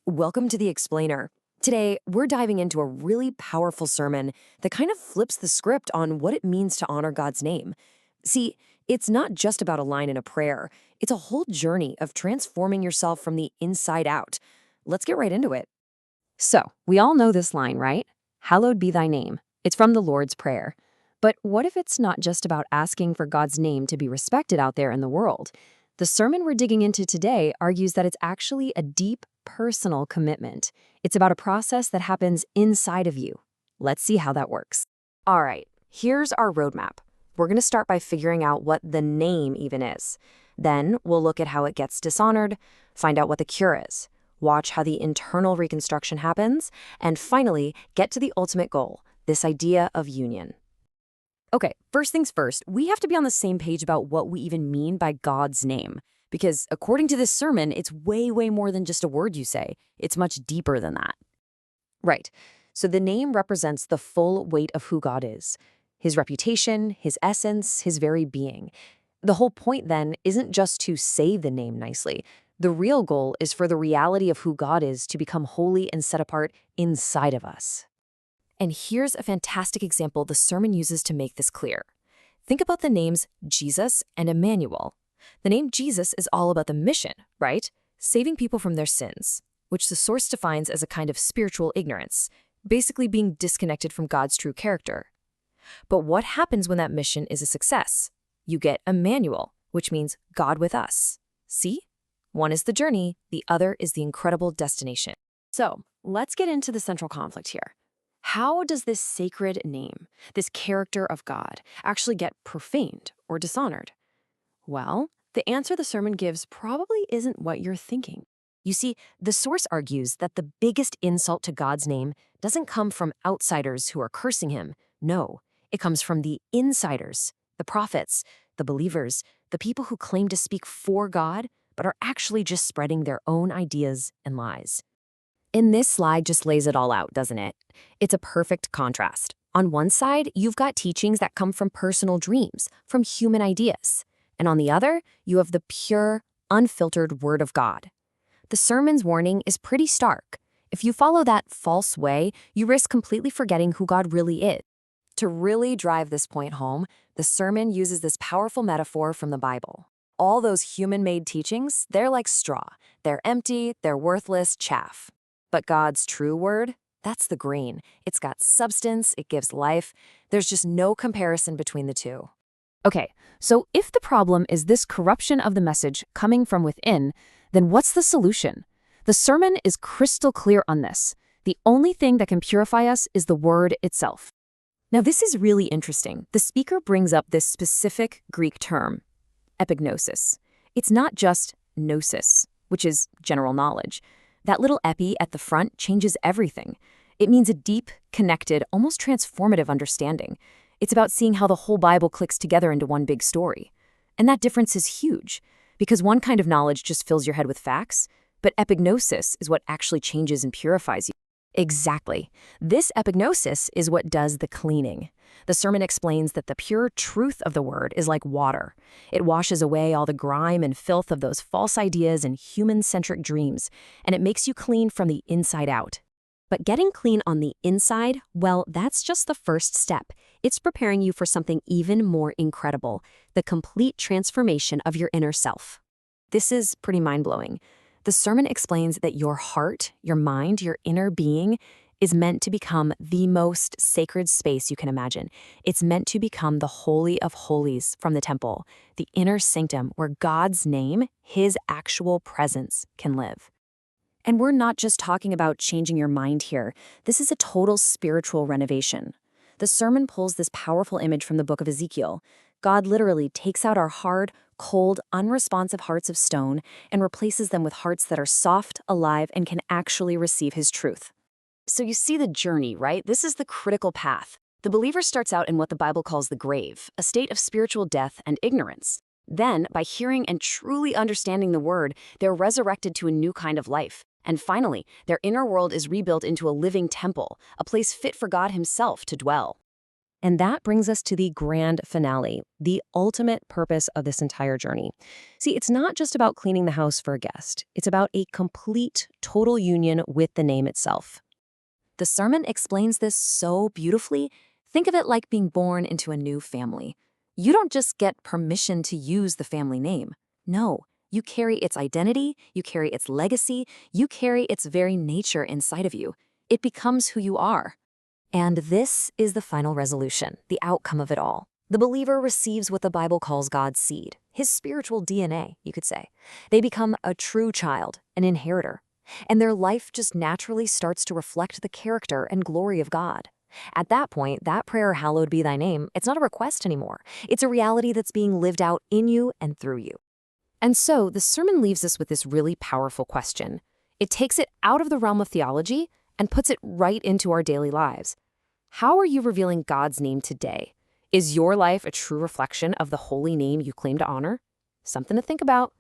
Welcome to The Explainer. Today, we're diving into a really powerful sermon that kind of flips the script on what it means to honor God's name. See, it's not just about a line in a prayer, it's a whole journey of transforming yourself from the inside out. Let's get right into it. So, we all know this line, right? Hallowed be thy name. It's from the Lord's Prayer. But what if it's not just about asking for God's name to be respected out there in the world? The sermon we're digging into today argues that it's actually a deep, personal commitment. It's about a process that happens inside of you. Let's see how that works. All right, here's our roadmap. We're going to start by figuring out what the name even is. Then we'll look at how it gets dishonored, find out what the cure is, watch how the internal reconstruction happens, and finally get to the ultimate goal, this idea of union. Okay, first things first, we have to be on the same page about what we even mean by God's name. Because according to this sermon, it's way more than just a word you say. It's much deeper than that. Right. So the name represents the full weight of who God is. His reputation, his essence, his very being. The whole point then isn't just to say the name nicely. The real goal is for the reality of who God is to become holy and set apart inside of us. And here's a fantastic example the sermon uses to make this clear. Think about the names Jesus and Emmanuel. The name Jesus is all about the mission, right? Saving people from their sins, which the source defines as a kind of spiritual ignorance, basically being disconnected from God's true character. But what happens when that mission is a success? You get Emmanuel, which means God with us. See? One is the journey, the other is the incredible destination. So, let's get into the central conflict here. How does this sacred name, this character of God, actually get profaned or dishonored? Well, the answer the sermon gives probably isn't what you're thinking. You see, the source argues that the biggest insult to God's name doesn't come from outsiders who are cursing him. No, it comes from the insiders, the prophets, the believers, the people who claim to speak for God, but are actually just spreading their own ideas and lies. And this slide just lays it all out, doesn't it? It's a perfect contrast. On one side, you've got teachings that come from personal dreams, from human ideas. And on the other, you have the pure, unfiltered Word of God. The sermon's warning is pretty stark. If you follow that false way, you risk completely forgetting who God really is. To really drive this point home, the sermon uses this powerful metaphor from the Bible. All those human-made teachings, they're like straw. They're empty, they're worthless chaff. But God's true word, that's the grain. It's got substance, it gives life. There's just no comparison between the two. Okay, so if the problem is this corruption of the message coming from within, then what's the solution? The sermon is crystal clear on this. The only thing that can purify us is the word itself. Now this is really interesting. The speaker brings up this specific Greek term, epignosis. It's not just gnosis, which is general knowledge. That little epi at the front changes everything. It means a deep, connected, almost transformative understanding. It's about seeing how the whole Bible clicks together into one big story. And that difference is huge, because one kind of knowledge just fills your head with facts, but epignosis is what actually changes and purifies you. Exactly. This epignosis is what does the cleaning. The sermon explains that the pure truth of the word is like water. It washes away all the grime and filth of those false ideas and human-centric dreams, and it makes you clean from the inside out. But getting clean on the inside, well, that's just the first step. It's preparing you for something even more incredible, the complete transformation of your inner self. This is pretty mind-blowing. The sermon explains that your heart, your mind, your inner being is meant to become the most sacred space you can imagine. It's meant to become the Holy of Holies from the temple, the inner sanctum where God's name, his actual presence, can live. And we're not just talking about changing your mind here. This is a total spiritual renovation. The sermon pulls this powerful image from the book of Ezekiel. God literally takes out our hard, cold, unresponsive hearts of stone and replaces them with hearts that are soft, alive, and can actually receive his truth. So you see the journey, right? This is the critical path. The believer starts out in what the Bible calls the grave, a state of spiritual death and ignorance. Then, by hearing and truly understanding the word, they're resurrected to a new kind of life. And finally, their inner world is rebuilt into a living temple, a place fit for God himself to dwell. And that brings us to the grand finale, the ultimate purpose of this entire journey. See, it's not just about cleaning the house for a guest. It's about a complete, total union with the name itself. The sermon explains this so beautifully. Think of it like being born into a new family. You don't just get permission to use the family name. No, you carry its identity, you carry its legacy, you carry its very nature inside of you. It becomes who you are. And this is the final resolution, the outcome of it all. The believer receives what the Bible calls God's seed, his spiritual DNA, you could say. They become a true child, an inheritor. And their life just naturally starts to reflect the character and glory of God. At that point, that prayer, hallowed be thy name, it's not a request anymore. It's a reality that's being lived out in you and through you. And so the sermon leaves us with this really powerful question. It takes it out of the realm of theology and puts it right into our daily lives. How are you revealing God's name today? Is your life a true reflection of the holy name you claim to honor? Something to think about.